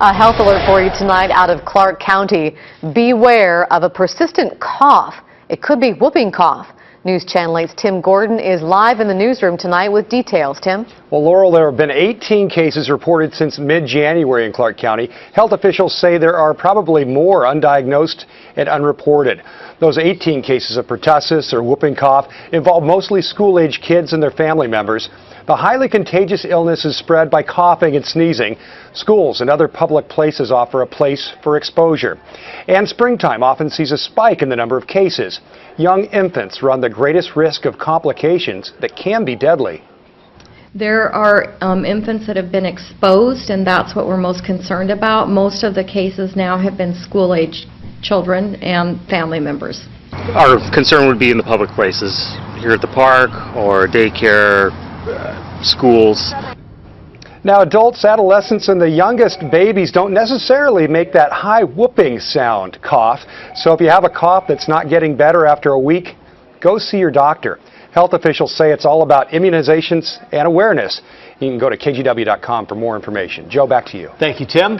A health alert for you tonight out of Clark County. Beware of a persistent cough. It could be whooping cough. News Channel 8's Tim Gordon is live in the newsroom tonight with details. Tim? Well, Laurel, there have been 18 cases reported since mid-January in Clark County. Health officials say there are probably more undiagnosed and unreported. Those 18 cases of pertussis or whooping cough involve mostly school-age kids and their family members. The highly contagious illness is spread by coughing and sneezing. Schools and other public places offer a place for exposure. And springtime often sees a spike in the number of cases. Young infants run the greatest risk of complications that can be deadly. There are infants that have been exposed, and that's what we're most concerned about. Most of the cases now have been school-age children and family members. Our concern would be in the public places, here at the park or daycare, schools. Now, adults, adolescents, and the youngest babies don't necessarily make that high whooping sound cough. So if you have a cough that's not getting better after a week, go see your doctor. Health officials say it's all about immunizations and awareness. You can go to kgw.com for more information. Joe, back to you. Thank you, Tim.